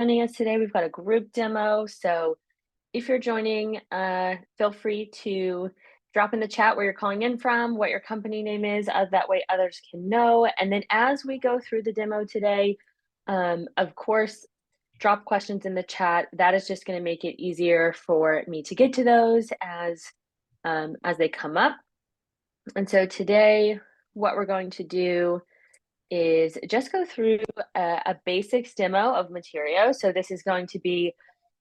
joining us today. We've got a group demo. So if you're joining, feel free to drop in the chat where you're calling in from, what your company name is. That way others can know. And then as we go through the demo today, of course, drop questions in the chat. That is just going to make it easier for me to get to those as they come up. And so today, what we're going to do is just go through a basics demo of Materio. So this is going to be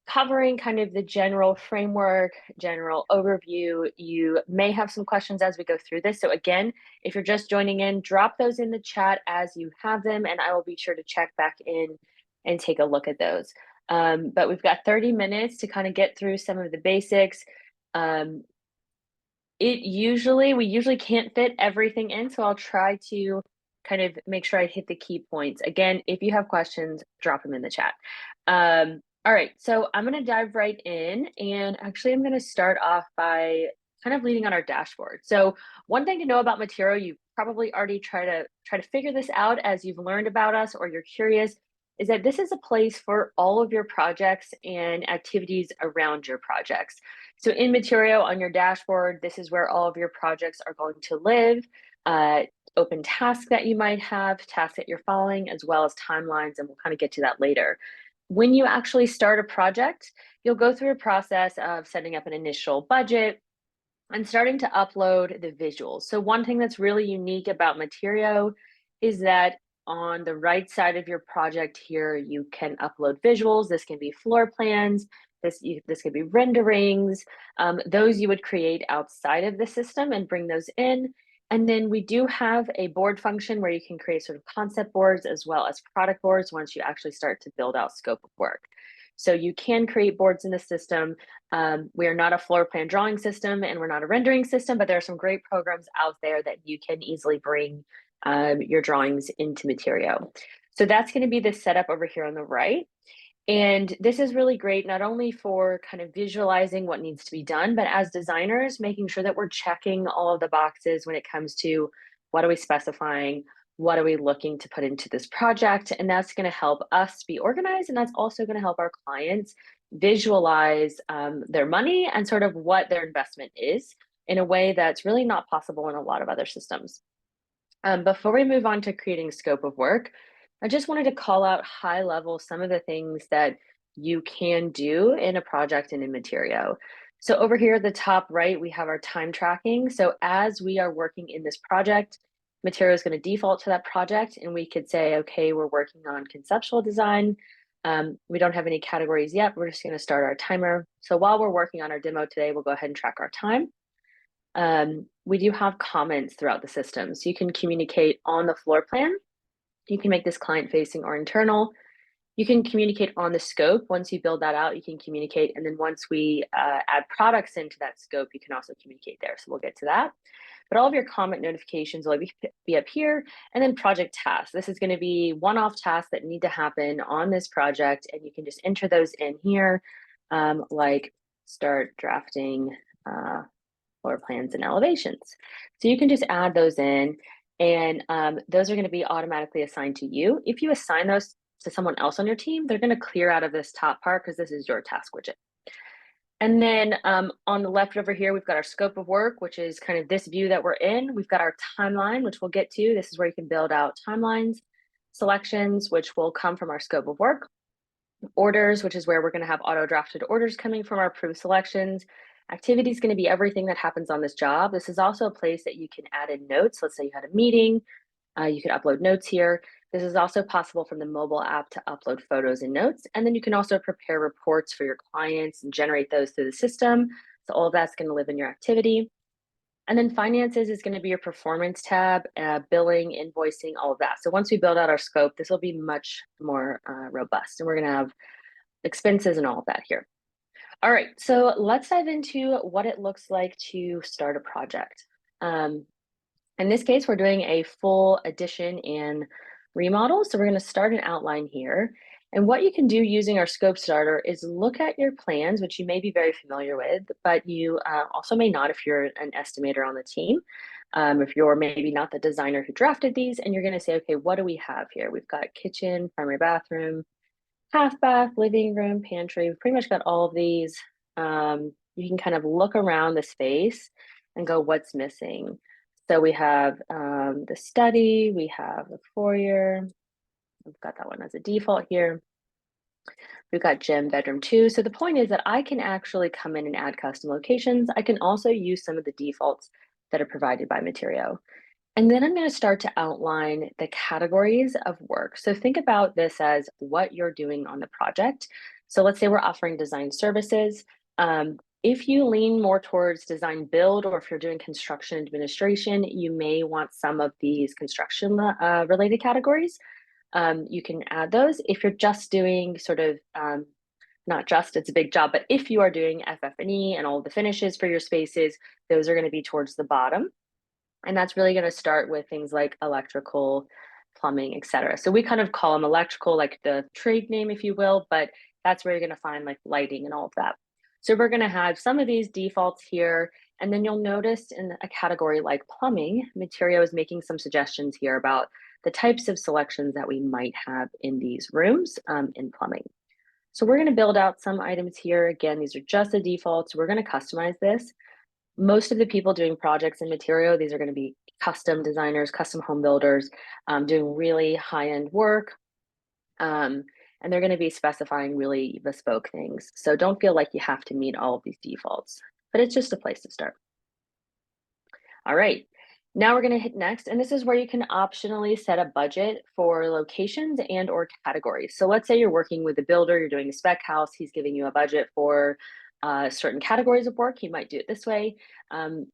covering kind of the general framework, general overview. You may have some questions as we go through this. So again, if you're just joining in, drop those in the chat as you have them, and I will be sure to check back in and take a look at those. But we've got 30 minutes to kind of get through some of the basics. We usually can't fit everything in, so I'll try to kind of make sure I hit the key points. Again, if you have questions, drop them in the chat. All right, so I'm going to dive right in, and actually I'm going to start off by kind of leading on our dashboard. So one thing to know about Materio, you probably already try to figure this out as you've learned about us or you're curious, is that this is a place for all of your projects and activities around your projects. So in Materio on your dashboard, this is where all of your projects are going to live. Open tasks that you might have, tasks that you're following, as well as timelines, and we'll kind of get to that later. When you actually start a project, you'll go through a process of setting up an initial budget and starting to upload the visuals. So one thing that's really unique about Materio is that on the right side of your project here, you can upload visuals. This can be floor plans. This could be renderings. Those you would create outside of the system and bring those in. And then we do have a board function where you can create sort of concept boards as well as product boards once you actually start to build out scope of work. So you can create boards in the system. We are not a floor plan drawing system and we're not a rendering system, but there are some great programs out there that you can easily bring your drawings into Materio. So that's going to be the setup over here on the right. And this is really great, not only for kind of visualizing what needs to be done, but as designers, making sure that we're checking all of the boxes when it comes to what are we specifying, what are we looking to put into this project. And that's going to help us be organized. And that's also going to help our clients visualize their money and sort of what their investment is in a way that's really not possible in a lot of other systems. Before we move on to creating scope of work, I just wanted to call out high level some of the things that you can do in a project and in Materio. So over here at the top right, we have our time tracking. So as we are working in this project, Materio is going to default to that project, and we could say, okay, we're working on conceptual design. We don't have any categories yet. We're just going to start our timer. So while we're working on our demo today, we'll go ahead and track our time. We do have comments throughout the system. So you can communicate on the floor plan. You can make this client facing or internal. You can communicate on the scope. Once you build that out, you can communicate. And then once we add products into that scope, you can also communicate there. So we'll get to that. But all of your comment notifications will be up here. And then project tasks. This is going to be one-off tasks that need to happen on this project. And you can just enter those in here, like start drafting floor plans and elevations. So you can just add those in, and those are going to be automatically assigned to you. If you assign those to someone else on your team, they're going to clear out of this top part because this is your task widget. And then on the left over here, we've got our scope of work, which is kind of this view that we're in. We've got our timeline, which we'll get to. This is where you can build out timelines, selections, which will come from our scope of work, orders, which is where we're going to have auto drafted orders coming from our approved selections. Activity is going to be everything that happens on this job. This is also a place that you can add in notes. Let's say you had a meeting, you could upload notes here. This is also possible from the mobile app to upload photos and notes. And then you can also prepare reports for your clients and generate those through the system. So all of that's going to live in your activity. And then finances is going to be your performance tab, billing, invoicing, all of that. So once we build out our scope, this will be much more robust. And we're going to have expenses and all of that here. All right, so let's dive into what it looks like to start a project. In this case, we're doing a full addition and remodel. So we're going to start an outline here. And what you can do using our scope starter is look at your plans, which you may be very familiar with, but you also may not if you're an estimator on the team. If you're maybe not the designer who drafted these, and you're going to say, okay, what do we have here? We've got kitchen, primary bathroom, half bath, living room, pantry. We've pretty much got all of these. You can kind of look around the space and go, what's missing? So we have the study, we have the foyer. We've got that one as a default here. We've got gym, bedroom too. So the point is that I can actually come in and add custom locations. I can also use some of the defaults that are provided by Materio. And then I'm going to start to outline the categories of work. So think about this as what you're doing on the project. So let's say we're offering design services. If you lean more towards design build, or if you're doing construction administration, you may want some of these construction related categories. You can add those. If you're just doing sort of, not just, it's a big job, but if you are doing FF&E and all the finishes for your spaces, those are going to be towards the bottom. And that's really going to start with things like electrical, plumbing, etc. So we kind of call them electrical, like the trade name, if you will, but that's where you're going to find like lighting and all of that. So we're going to have some of these defaults here. And then you'll notice in a category like plumbing, Materio is making some suggestions here about the types of selections that we might have in these rooms in plumbing. So we're going to build out some items here. Again, these are just the defaults. We're going to customize this. Most of the people doing projects in Materio, these are going to be custom designers, custom home builders, doing really high-end work. And they're going to be specifying really bespoke things. So don't feel like you have to meet all of these defaults, but it's just a place to start. All right, now we're going to hit next, and this is where you can optionally set a budget for locations and or categories. So let's say you're working with a builder, you're doing a spec house, he's giving you a budget for certain categories of work. You might do it this way.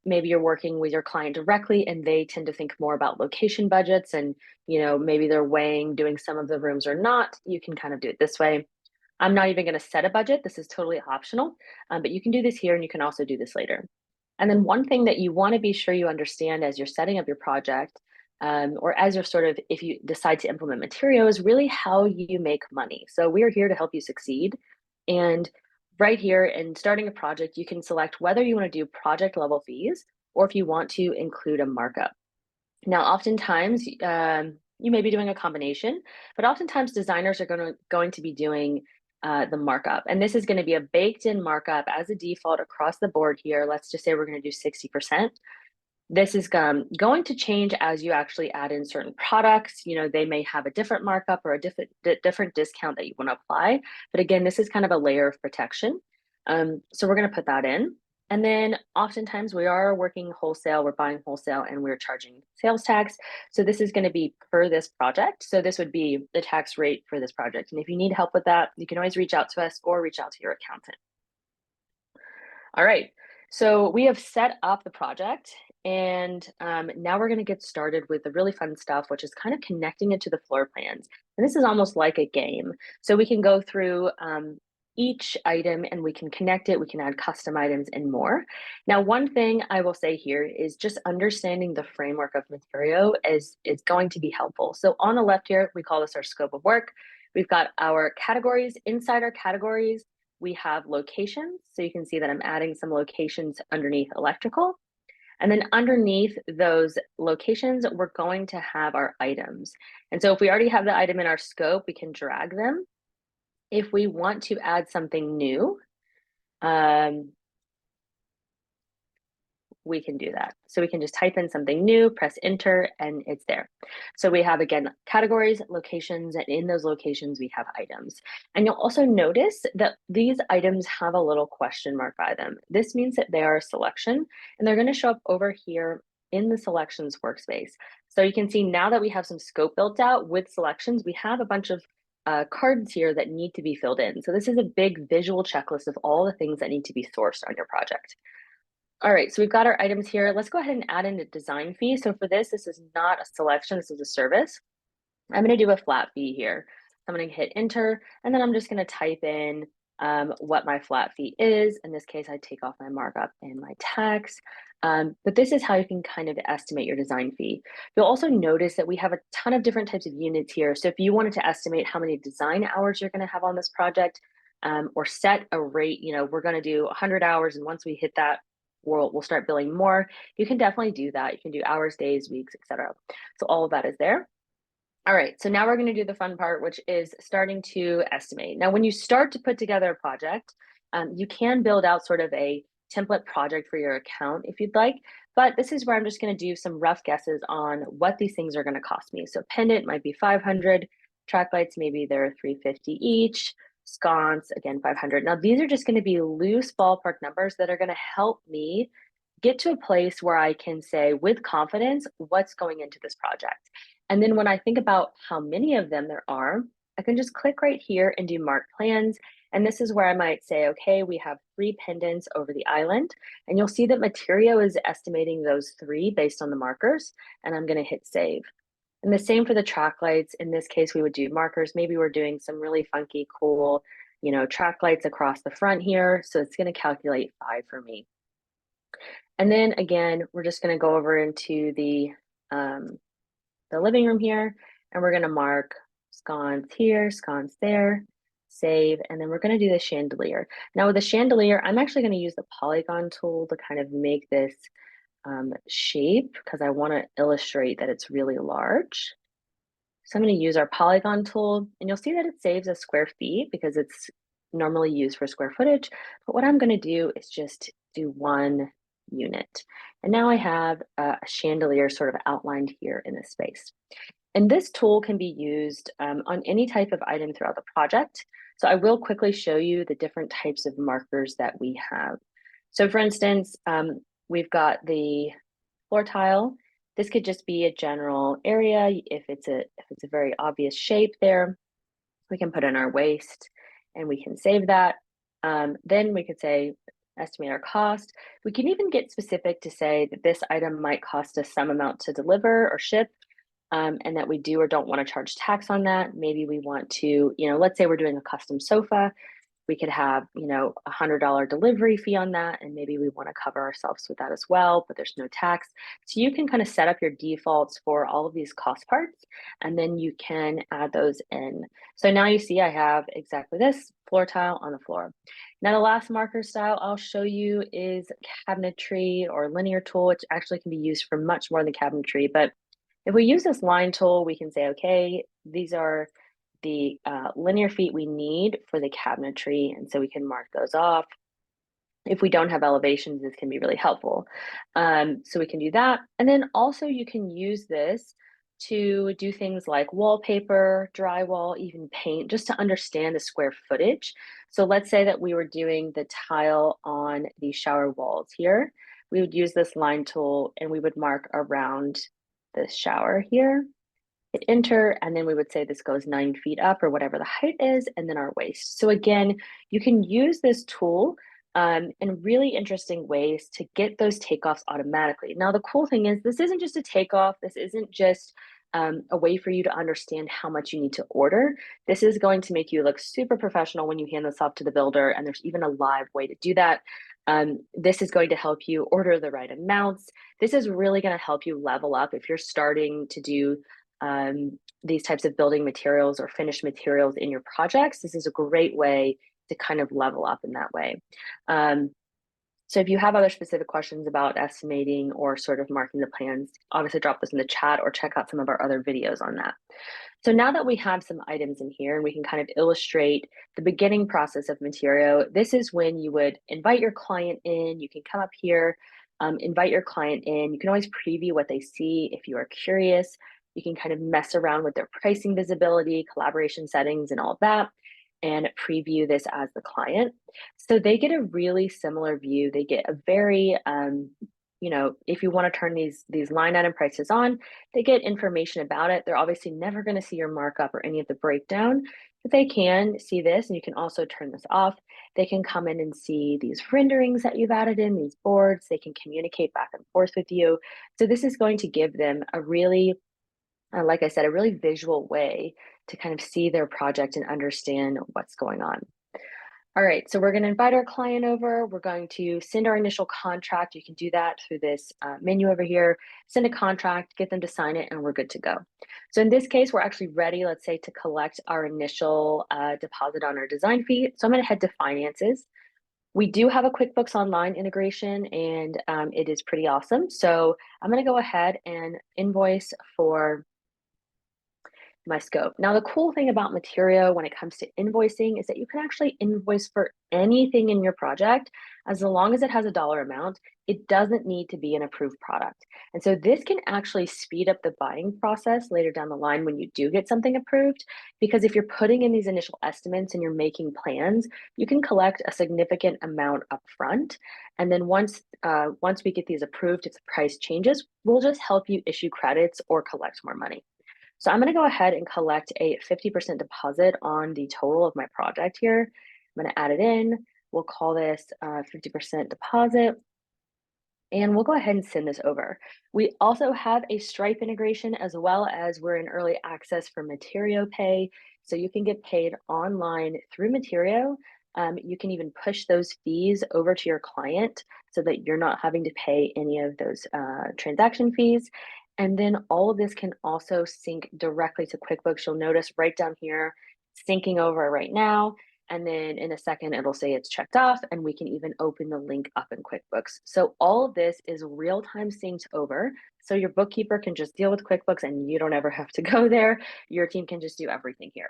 Maybe you're working with your client directly and they tend to think more about location budgets, and maybe they're weighing doing some of the rooms or not. You can kind of do it this way. I'm not even going to set a budget. This is totally optional, but you can do this here and you can also do this later. And then one thing that you want to be sure you understand as you're setting up your project, or as you're sort of, if you decide to implement Materio, is really how you make money. So we're here to help you succeed. And right here in starting a project, you can select whether you want to do project level fees or if you want to include a markup. Now, oftentimes, you may be doing a combination, but oftentimes designers are going to be doing the markup. And this is going to be a baked in markup as a default across the board here. Let's just say we're going to do 60%. This is going to change as you actually add in certain products. They may have a different markup or a different discount that you want to apply. But again, this is kind of a layer of protection. So we're going to put that in. And then oftentimes we are working wholesale, we're buying wholesale, and we're charging sales tax. So this is going to be per this project. So this would be the tax rate for this project. And if you need help with that, you can always reach out to us or reach out to your accountant. All right, so we have set up the project, and now we're going to get started with the really fun stuff, which is kind of connecting it to the floor plans. And this is almost like a game. So we can go through each item and we can connect it, we can add custom items and more. Now, one thing I will say here is just understanding the framework of Materio is going to be helpful. So on the left here, we call this our scope of work. We've got our categories. Inside our categories, we have locations. So you can see that I'm adding some locations underneath electrical. And then underneath those locations, we're going to have our items. And so if we already have the item in our scope, we can drag them. If we want to add something new, we can do that. So we can just type in something new, press enter, and it's there. So we have, again, categories, locations, and in those locations, we have items. And you'll also notice that these items have a little question mark by them. This means that they are a selection, and they're going to show up over here in the selections workspace. So you can see now that we have some scope built out with selections, we have a bunch of cards here that need to be filled in. So this is a big visual checklist of all the things that need to be sourced on your project. All right, so we've got our items here. Let's go ahead and add in a design fee. So for this is not a selection, this is a service. I'm going to do a flat fee here. I'm going to hit enter, and then I'm just going to type in what my flat fee is. In this case, I take off my markup and my tax. But this is how you can kind of estimate your design fee. You'll also notice that we have a ton of different types of units here. So if you wanted to estimate how many design hours you're going to have on this project, or set a rate, we're going to do 100 hours, and once we hit that, we'll start billing more. You can definitely do that. You can do hours, days, weeks, etc. So all of that is there. All right, so now we're going to do the fun part, which is starting to estimate. Now, when you start to put together a project, you can build out sort of a template project for your account if you'd like, but this is where I'm just going to do some rough guesses on what these things are going to cost me. So pendant might be 500, track lights, maybe they're 350 each, sconce, again, 500. Now, these are just going to be loose ballpark numbers that are going to help me get to a place where I can say with confidence what's going into this project. And then when I think about how many of them there are, I can just click right here and do mark plans. And this is where I might say, okay, we have 3 pendants over the island. And you'll see that Materio is estimating those 3 based on the markers. And I'm going to hit save. And the same for the track lights. In this case, we would do markers. Maybe we're doing some really funky, cool, track lights across the front here. So it's going to calculate 5 for me. And then again, we're just going to go over into the living room here, and we're going to mark sconce here, sconce there, save, and then we're going to do the chandelier. Now with the chandelier, I'm actually going to use the polygon tool to kind of make this shape because I want to illustrate that it's really large. So I'm going to use our polygon tool, and you'll see that it saves as square feet because it's normally used for square footage. But what I'm going to do is just do 1 unit. And now I have a chandelier sort of outlined here in this space. And this tool can be used on any type of item throughout the project. So I will quickly show you the different types of markers that we have. So for instance, we've got the floor tile. This could just be a general area. If it's a very obvious shape there, we can put in our waste and we can save that. Then we could say, estimate our cost. We can even get specific to say that this item might cost us some amount to deliver or ship, and that we do or don't want to charge tax on that. Maybe we want to, let's say we're doing a custom sofa. We could have, a $100 delivery fee on that, and maybe we want to cover ourselves with that as well, but there's no tax. So you can kind of set up your defaults for all of these cost parts, and then you can add those in. So now you see I have exactly this floor tile on the floor. Now the last marker style I'll show you is cabinetry or linear tool, which actually can be used for much more than cabinetry. But if we use this line tool, we can say, okay, these are the linear feet we need for the cabinetry, and so we can mark those off. If we don't have elevations, this can be really helpful. So we can do that. And then also you can use this to do things like wallpaper, drywall, even paint, just to understand the square footage. So let's say that we were doing the tile on the shower walls here. We would use this line tool and we would mark around the shower here. Hit enter, and then we would say this goes 9 feet up or whatever the height is, and then our waist. So again, you can use this tool in really interesting ways to get those takeoffs automatically. Now, the cool thing is this isn't just a takeoff. This isn't just a way for you to understand how much you need to order. This is going to make you look super professional when you hand this off to the builder, and there's even a live way to do that. This is going to help you order the right amounts. This is really going to help you level up if you're starting to do these types of building materials or finished materials in your projects. This is a great way to kind of level up in that way. So if you have other specific questions about estimating or sort of marking the plans, obviously drop this in the chat or check out some of our other videos on that. So now that we have some items in here and we can kind of illustrate the beginning process of Materio, this is when you would invite your client in. You can come up here, invite your client in. You can always preview what they see if you are curious. You can kind of mess around with their pricing visibility, collaboration settings, and all of that, and preview this as the client. So they get a really similar view. They get a very, if you want to turn these line item prices on, they get information about it. They're obviously never going to see your markup or any of the breakdown, but they can see this, and you can also turn this off. They can come in and see these renderings that you've added in, these boards. They can communicate back and forth with you. So this is going to give them a really, like I said, a really visual way to kind of see their project and understand what's going on. All right, so we're going to invite our client over. We're going to send our initial contract. You can do that through this menu over here. Send a contract, get them to sign it, and we're good to go. So in this case, we're actually ready, let's say, to collect our initial deposit on our design fee. So I'm going to head to finances. We do have a QuickBooks Online integration, and it is pretty awesome. So I'm going to go ahead and invoice for my scope. Now, the cool thing about Materio when it comes to invoicing is that you can actually invoice for anything in your project. As long as it has a dollar amount, it doesn't need to be an approved product. And so this can actually speed up the buying process later down the line when you do get something approved, because if you're putting in these initial estimates and you're making plans, you can collect a significant amount upfront. And then once we get these approved, if the price changes, we'll just help you issue credits or collect more money. So I'm going to go ahead and collect a 50% deposit on the total of my project here. I'm going to add it in. We'll call this 50% deposit. And we'll go ahead and send this over. We also have a Stripe integration, as well as we're in early access for Materio Pay. So you can get paid online through Materio. You can even push those fees over to your client so that you're not having to pay any of those transaction fees. And then all of this can also sync directly to QuickBooks. You'll notice right down here, syncing over right now. And then in a second, it'll say it's checked off, and we can even open the link up in QuickBooks. So all of this is real-time synced over. So your bookkeeper can just deal with QuickBooks and you don't ever have to go there. Your team can just do everything here.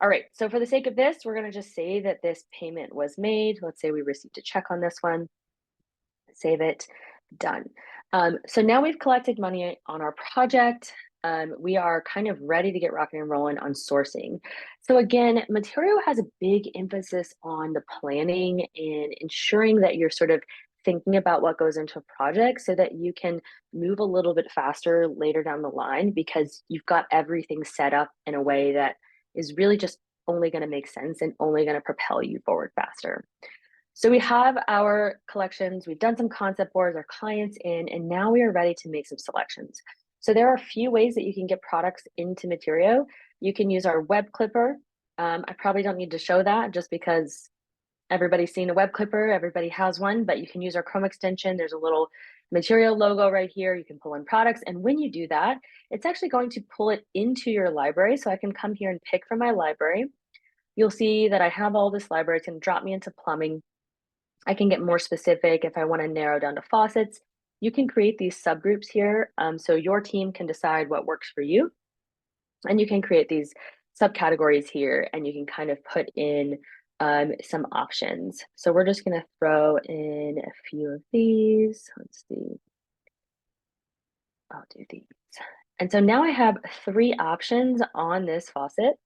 All right, so for the sake of this, we're gonna just say that this payment was made. Let's say we received a check on this one. Save it, done. So now we've collected money on our project. We are kind of ready to get rocking and rolling on sourcing. So again, Materio has a big emphasis on the planning and ensuring that you're sort of thinking about what goes into a project so that you can move a little bit faster later down the line, because you've got everything set up in a way that is really just only going to make sense and only going to propel you forward faster. So we have our collections, we've done some concept boards, our clients in, and now we are ready to make some selections. So there are a few ways that you can get products into Materio. You can use our web clipper. I probably don't need to show that just because everybody's seen a web clipper, everybody has one, but you can use our Chrome extension. There's a little Materio logo right here. You can pull in products. And when you do that, it's actually going to pull it into your library. So I can come here and pick from my library. You'll see that I have all this library. It's going to drop me into plumbing. I can get more specific if I want to narrow down to faucets. You can create these subgroups here, so your team can decide what works for you. And you can create these subcategories here, and you can kind of put in some options. So we're just going to throw in a few of these. Let's see. I'll do these. And so now I have 3 options on this faucet.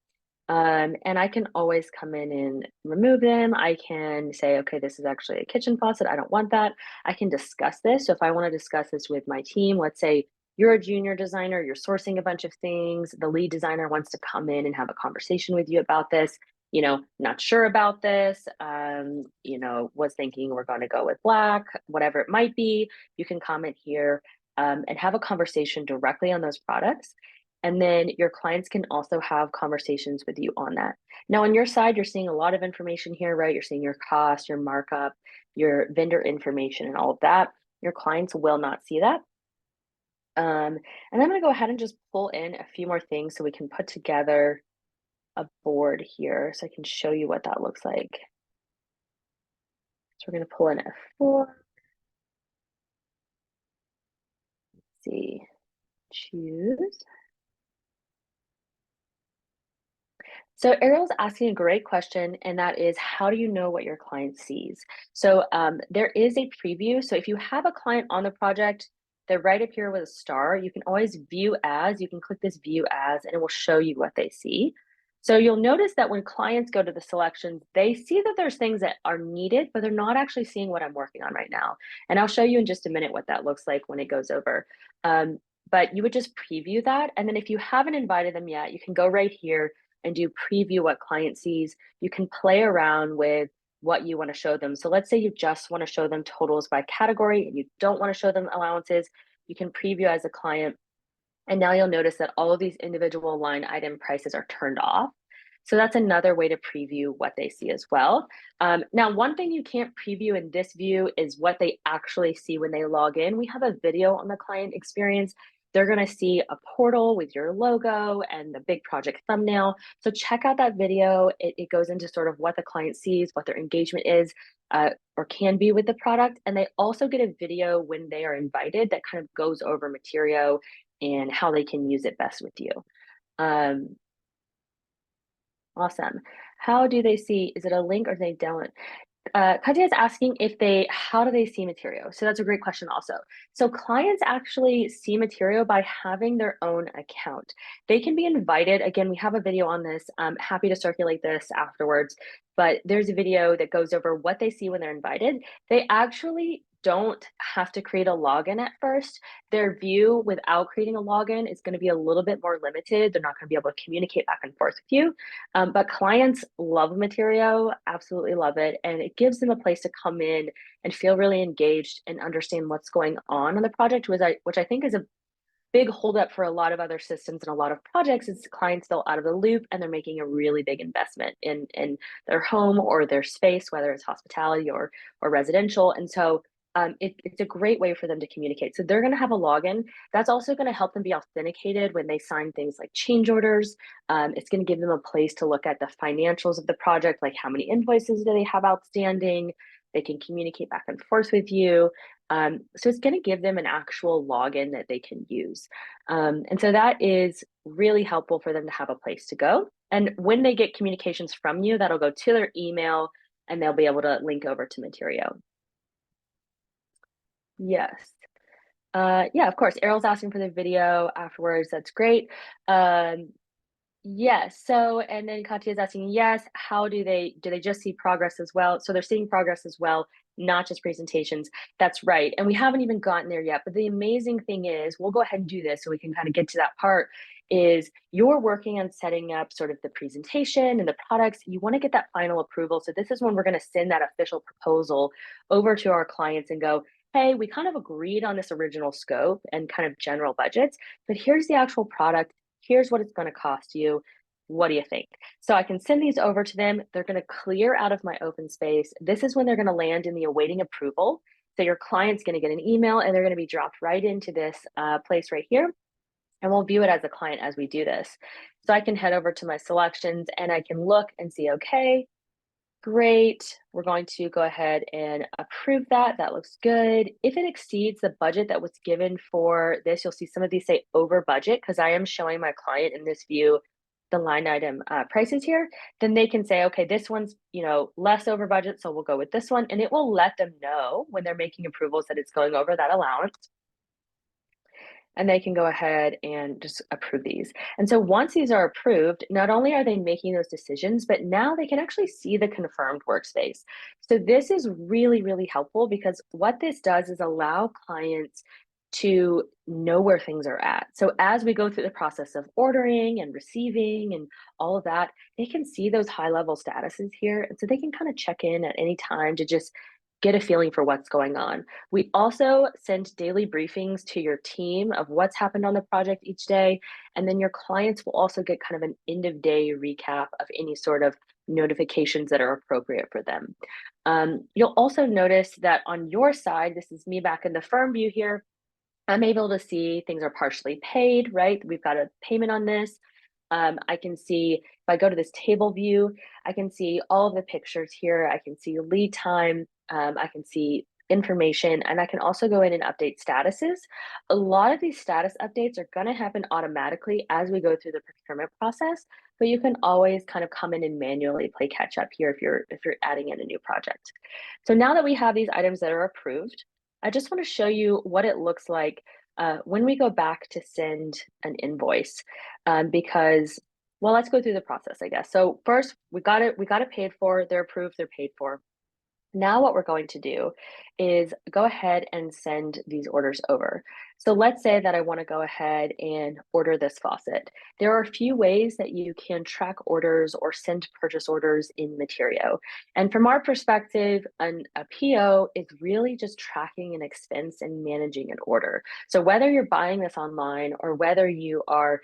And I can always come in and remove them. I can say, okay, this is actually a kitchen faucet. I don't want that. I can discuss this. So if I want to discuss this with my team, let's say you're a junior designer, you're sourcing a bunch of things. The lead designer wants to come in and have a conversation with you about this. You know, not sure about this, you know, was thinking we're going to go with black, whatever it might be. You can comment here and have a conversation directly on those products. And then your clients can also have conversations with you on that. Now, on your side, you're seeing a lot of information here, right? You're seeing your cost, your markup, your vendor information, and all of that. Your clients will not see that. And I'm going to go ahead and just pull in a few more things so we can put together a board here so I can show you what that looks like. So we're going to pull in F4. Let's see, choose. So Ariel's asking a great question, and that is, how do you know what your client sees? So there is a preview. So if you have a client on the project, they're right up here with a star. You can always view as, you can click this view as, and it will show you what they see. So you'll notice that when clients go to the selections, they see that there's things that are needed, but they're not actually seeing what I'm working on right now. And I'll show you in just a minute what that looks like when it goes over. But you would just preview that. And then if you haven't invited them yet, you can go right here and do preview what client sees. You can play around with what you want to show them. So let's say you just want to show them totals by category and you don't want to show them allowances. You can preview as a client. And now you'll notice that all of these individual line item prices are turned off. So that's another way to preview what they see as well. Now, one thing you can't preview in this view is what they actually see when they log in. We have a video on the client experience. They're going to see a portal with your logo and the big project thumbnail. So check out that video. It goes into sort of what the client sees, what their engagement is or can be with the product. And they also get a video when they are invited that kind of goes over Materio and how they can use it best with you. Um, awesome. How do they see? Is it a link or they don't? Katya is asking how do they see Materio? So that's a great question also. So clients actually see Materio by having their own account. They can be invited. Again, we have a video on this. I'm happy to circulate this afterwards, but there's a video that goes over what they see when they're invited. They actually don't have to create a login at first. Their view without creating a login is going to be a little bit more limited. They're not going to be able to communicate back and forth with you. But clients love Materio, absolutely love it. And it gives them a place to come in and feel really engaged and understand what's going on the project, which I think is a big holdup for a lot of other systems and a lot of projects is clients feel out of the loop and they're making a really big investment in their home or their space, whether it's hospitality or residential. And so it's a great way for them to communicate. So they're going to have a login. That's also going to help them be authenticated when they sign things like change orders. It's going to give them a place to look at the financials of the project, like how many invoices do they have outstanding. They can communicate back and forth with you. So it's going to give them an actual login that they can use. And so that is really helpful for them to have a place to go. And when they get communications from you, that'll go to their email and they'll be able to link over to Materio. Yes. Yeah, of course. Errol's asking for the video afterwards. That's great. Yes. So, and then Katya is asking, yes, how do they just see progress as well? So they're seeing progress as well, not just presentations. That's right. And we haven't even gotten there yet. But the amazing thing is, we'll go ahead and do this so we can kind of get to that part, is you're working on setting up sort of the presentation and the products. You want to get that final approval. So this is when we're going to send that official proposal over to our clients and go, hey, we kind of agreed on this original scope and kind of general budgets, but here's the actual product. Here's what it's going to cost you. What do you think? So I can send these over to them. They're going to clear out of my open space. This is when they're going to land in the awaiting approval. So your client's going to get an email and they're going to be dropped right into this place right here. And we'll view it as a client as we do this. So I can head over to my selections and I can look and see, okay, great. We're going to go ahead and approve that. That looks good. If it exceeds the budget that was given for this, you'll see some of these say over budget because I am showing my client in this view the line item prices here. Then they can say, okay, this one's less over budget, so we'll go with this one. And it will let them know when they're making approvals that it's going over that allowance. And they can go ahead and just approve these. And so once these are approved, not only are they making those decisions, but now they can actually see the confirmed workspace. So this is really, really helpful because what this does is allow clients to know where things are at. So as we go through the process of ordering and receiving and all of that, they can see those high level statuses here. And so they can kind of check in at any time to just get a feeling for what's going on. We also send daily briefings to your team of what's happened on the project each day. And then your clients will also get kind of an end of day recap of any sort of notifications that are appropriate for them. You'll also notice that on your side, this is me back in the firm view here, I'm able to see things are partially paid, right? We've got a payment on this. I can see, if I go to this table view, I can see all of the pictures here. I can see lead time. I can see information, and I can also go in and update statuses. A lot of these status updates are going to happen automatically as we go through the procurement process, but you can always kind of come in and manually play catch up here if you're adding in a new project. So now that we have these items that are approved, I just want to show you what it looks like when we go back to send an invoice, because, well, let's go through the process, I guess. So first, we got it paid for, they're approved, they're paid for. Now what we're going to do is go ahead and send these orders over. So let's say that I want to go ahead and order this faucet. There are a few ways that you can track orders or send purchase orders in Materio. And from our perspective, a PO is really just tracking an expense and managing an order. So whether you're buying this online or whether you are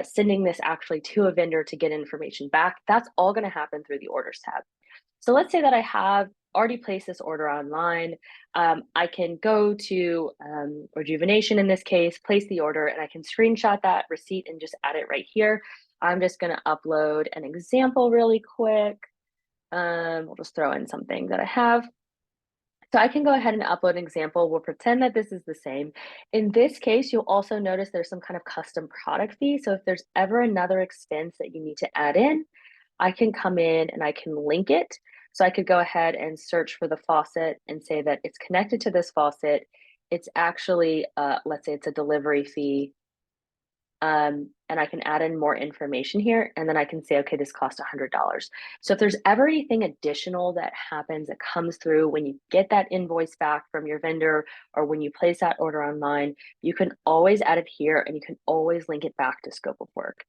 sending this actually to a vendor to get information back, that's all going to happen through the orders tab. So let's say that I have already placed this order online. I can go to Rejuvenation in this case, place the order, and I can screenshot that receipt and just add it right here. I'm just going to upload an example really quick. We'll just throw in something that I have. So I can go ahead and upload an example. We'll pretend that this is the same. In this case, you'll also notice there's some kind of custom product fee. So if there's ever another expense that you need to add in, I can come in and I can link it. So I could go ahead and search for the faucet and say that it's connected to this faucet. It's actually, let's say it's a delivery fee. And I can add in more information here, and then I can say, okay, this cost $100. So if there's ever anything additional that happens that comes through when you get that invoice back from your vendor or when you place that order online, you can always add it here and you can always link it back to scope of work.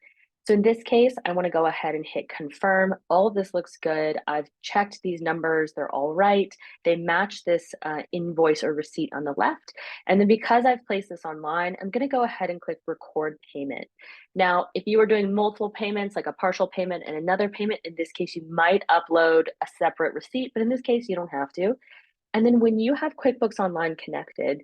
So in this case, I want to go ahead and hit confirm. All of this looks good. I've checked these numbers. They're all right. They match this invoice or receipt on the left. And then because I've placed this online, I'm going to go ahead and click record payment. Now, if you were doing multiple payments, like a partial payment and another payment, in this case, you might upload a separate receipt, but in this case, you don't have to. And then when you have QuickBooks Online connected,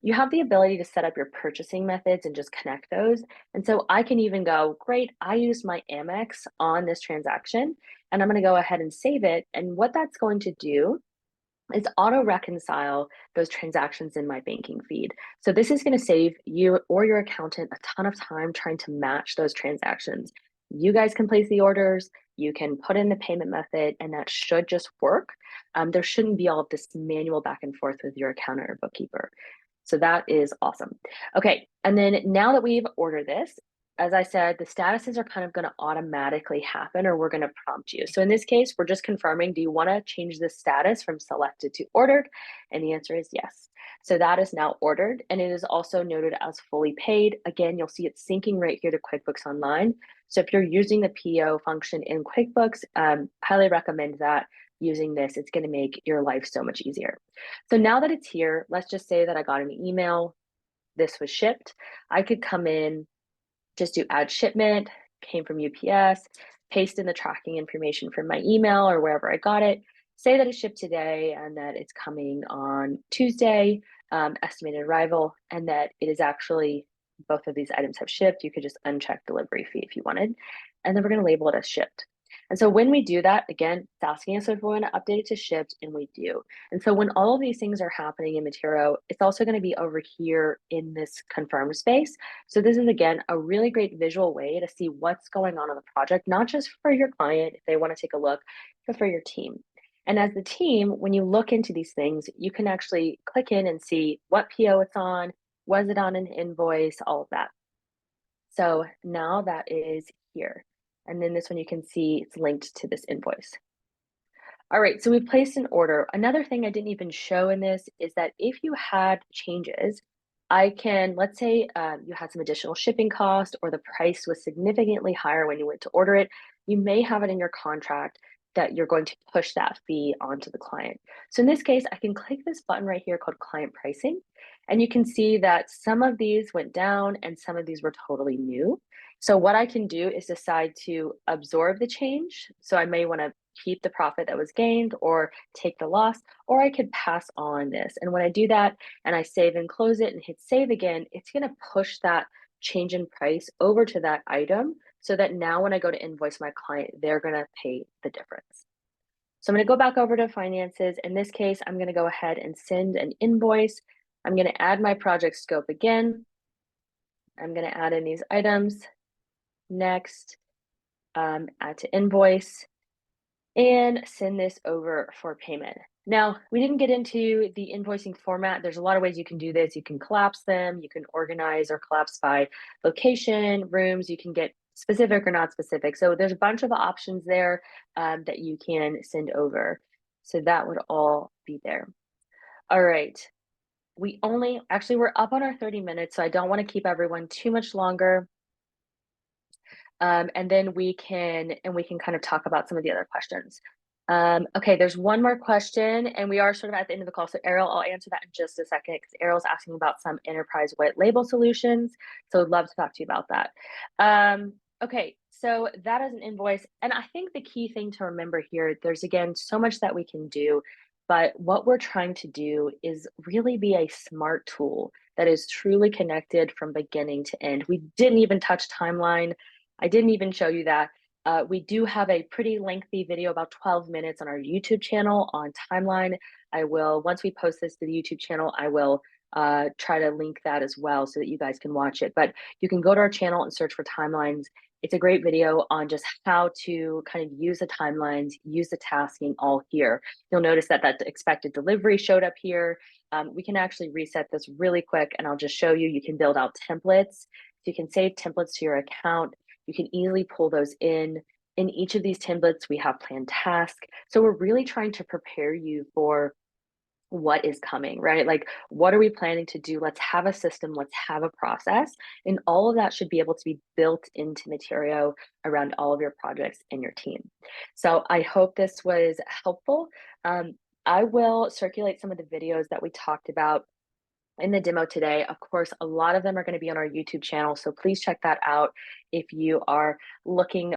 you have the ability to set up your purchasing methods and just connect those. And so I can even go, great, I used my Amex on this transaction, and I'm going to go ahead and save it. And what that's going to do is auto reconcile those transactions in my banking feed. So this is going to save you or your accountant a ton of time trying to match those transactions. You guys can place the orders, you can put in the payment method, and that should just work. There shouldn't be all of this manual back and forth with your accountant or bookkeeper. So that is awesome. Okay, and then now that we've ordered this, as I said, the statuses are kind of going to automatically happen, or we're going to prompt you. So in this case, we're just confirming, do you want to change the status from selected to ordered? And the answer is yes. So that is now ordered, and it is also noted as fully paid. Again, you'll see it syncing right here to QuickBooks Online. So if you're using the PO function in QuickBooks, highly recommend that. Using this, it's going to make your life so much easier. So now that it's here, let's just say that I got an email, this was shipped. I could come in, just do add shipment, came from UPS, paste in the tracking information from my email or wherever I got it, say that it shipped today and that it's coming on Tuesday, estimated arrival, and that it is actually, both of these items have shipped. You could just uncheck delivery fee if you wanted, and then we're going to label it as shipped. And so when we do that, again, it's asking us if we want to update it to shipped, and we do. And so when all of these things are happening in Materio, it's also going to be over here in this confirm space. So this is, again, a really great visual way to see what's going on the project, not just for your client, if they want to take a look, but for your team. And as the team, when you look into these things, you can actually click in and see what PO it's on, was it on an invoice, all of that. So now that is here. And then this one you can see it's linked to this invoice. All right, so we placed an order. Another thing I didn't even show in this is that if you had changes, I can, let's say you had some additional shipping cost or the price was significantly higher when you went to order it, you may have it in your contract that you're going to push that fee onto the client. So in this case, I can click this button right here called client pricing, and you can see that some of these went down and some of these were totally new. So what I can do is decide to absorb the change. So I may want to keep the profit that was gained or take the loss, or I could pass on this. And when I do that and I save and close it and hit save again, it's going to push that change in price over to that item so that now when I go to invoice my client, they're going to pay the difference. So I'm going to go back over to finances. In this case, I'm going to go ahead and send an invoice. I'm going to add my project scope again. I'm going to add in these items. Next, add to invoice, and send this over for payment. Now, we didn't get into the invoicing format. There's a lot of ways you can do this. You can collapse them, you can organize or collapse by location, rooms, you can get specific or not specific. So there's a bunch of options there that you can send over. So that would all be there. All right. We're up on our 30 minutes, so I don't want to keep everyone too much longer. And then we can kind of talk about some of the other questions. Okay, there's one more question, and we are sort of at the end of the call. So Ariel, I'll answer that in just a second because Ariel's asking about some enterprise white label solutions. So I'd love to talk to you about that. Okay, so that is an invoice. And I think the key thing to remember here, there's again, so much that we can do, but what we're trying to do is really be a smart tool that is truly connected from beginning to end. We didn't even touch timeline. I didn't even show you that. We do have a pretty lengthy video, about 12 minutes on our YouTube channel on timeline. I will, once we post this to the YouTube channel, I will try to link that as well so that you guys can watch it. But you can go to our channel and search for timelines. It's a great video on just how to kind of use the timelines, use the tasking all here. You'll notice that that expected delivery showed up here. We can actually reset this really quick, and I'll just show you. You can build out templates. So you can save templates to your account. You can easily pull those in. In each of these templates, we have planned tasks. So we're really trying to prepare you for what is coming, right? Like, what are we planning to do? Let's have a system, let's have a process. And all of that should be able to be built into Materio around all of your projects and your team. So I hope this was helpful. I will circulate some of the videos that we talked about in the demo today. Of course, a lot of them are going to be on our YouTube channel. So please check that out if you are looking